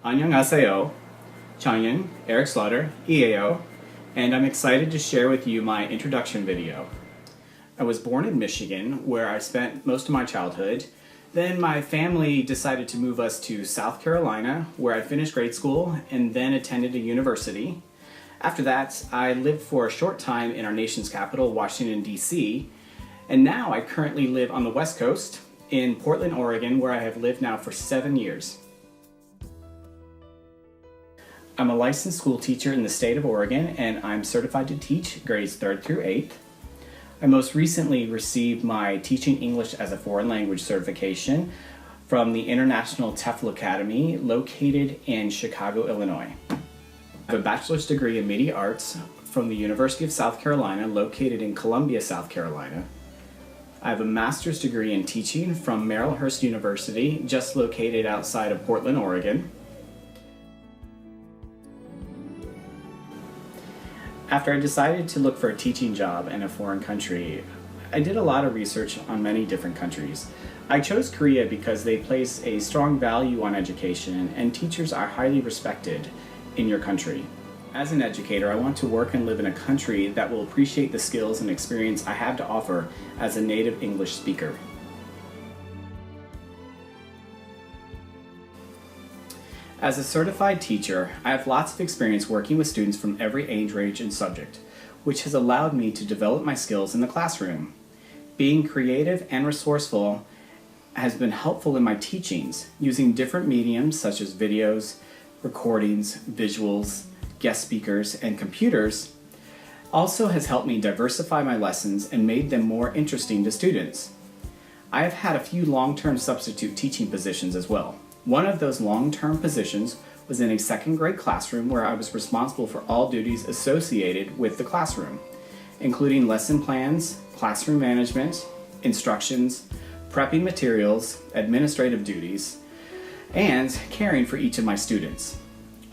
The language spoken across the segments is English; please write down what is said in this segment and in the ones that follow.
안녕하세요. Changyun, Eric Slaughter, EAO, and I'm excited to share with you my introduction video. I was born in Michigan, where I spent most of my childhood. Then my family decided to move us to South Carolina, where I finished grade school and then attended a university. After that, I lived for a short time in our nation's capital, Washington, D.C., and now I currently live on the West Coast in Portland, Oregon, where I have lived now for 7 years. I'm a licensed school teacher in the state of Oregon, and I'm certified to teach grades 3rd through 8th. I most recently received my Teaching English as a Foreign Language certification from the International TEFL Academy located in Chicago, Illinois. I have a bachelor's degree in media arts from the University of South Carolina located in Columbia, South Carolina. I have a master's degree in teaching from Marylhurst University, just located outside of Portland, Oregon. After I decided to look for a teaching job in a foreign country, I did a lot of research on many different countries. I chose Korea because they place a strong value on education and teachers are highly respected in your country. As an educator, I want to work and live in a country that will appreciate the skills and experience I have to offer as a native English speaker. As a certified teacher, I have lots of experience working with students from every age range and subject, which has allowed me to develop my skills in the classroom. Being creative and resourceful has been helpful in my teachings, using different mediums such as videos, recordings, visuals, guest speakers, and computers also has helped me diversify my lessons and made them more interesting to students. I have had a few long-term substitute teaching positions as well. One of those long-term positions was in a second grade classroom where I was responsible for all duties associated with the classroom, including lesson plans, classroom management, instructions, prepping materials, administrative duties, and caring for each of my students.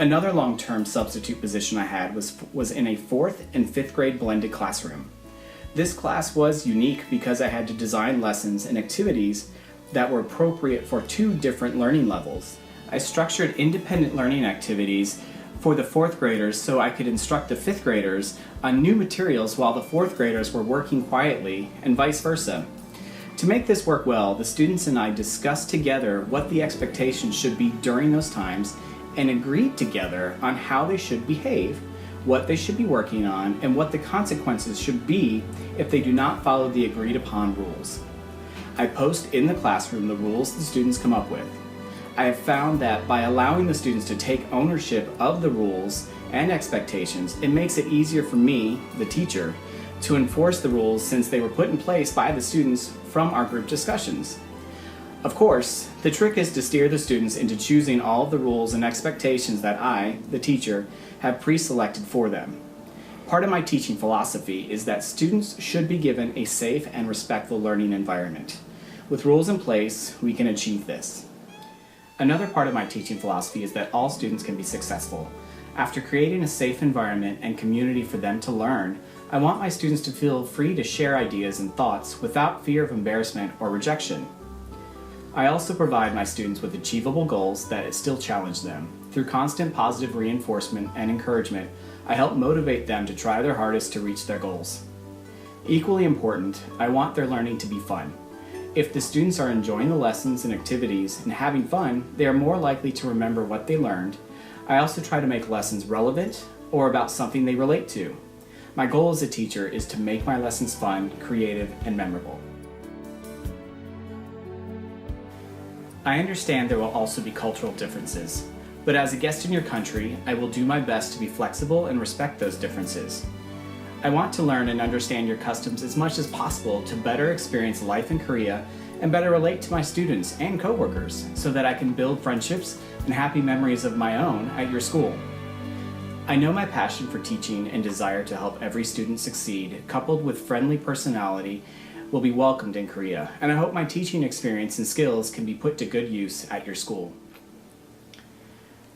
Another long-term substitute position I had was in a 4th and 5th grade blended classroom. This class was unique because I had to design lessons and activities that were appropriate for 2 different learning levels. I structured independent learning activities for the 4th graders so I could instruct the 5th graders on new materials while the 4th graders were working quietly, and vice versa. To make this work well, the students and I discussed together what the expectations should be during those times and agreed together on how they should behave, what they should be working on, and what the consequences should be if they do not follow the agreed upon rules. I post in the classroom the rules the students come up with. I have found that by allowing the students to take ownership of the rules and expectations, it makes it easier for me, the teacher, to enforce the rules since they were put in place by the students from our group discussions. Of course, the trick is to steer the students into choosing all of the rules and expectations that I, the teacher, have pre-selected for them. Part of my teaching philosophy is that students should be given a safe and respectful learning environment. With rules in place, we can achieve this. Another part of my teaching philosophy is that all students can be successful. After creating a safe environment and community for them to learn, I want my students to feel free to share ideas and thoughts without fear of embarrassment or rejection. I also provide my students with achievable goals that still challenge them. Through constant positive reinforcement and encouragement, I help motivate them to try their hardest to reach their goals. Equally important, I want their learning to be fun. If the students are enjoying the lessons and activities and having fun, they are more likely to remember what they learned. I also try to make lessons relevant or about something they relate to. My goal as a teacher is to make my lessons fun, creative, and memorable. I understand there will also be cultural differences, but as a guest in your country, I will do my best to be flexible and respect those differences. I want to learn and understand your customs as much as possible to better experience life in Korea and better relate to my students and coworkers so that I can build friendships and happy memories of my own at your school. I know my passion for teaching and desire to help every student succeed, coupled with friendly personality, will be welcomed in Korea, and I hope my teaching experience and skills can be put to good use at your school.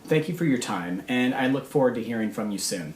Thank you for your time, and I look forward to hearing from you soon.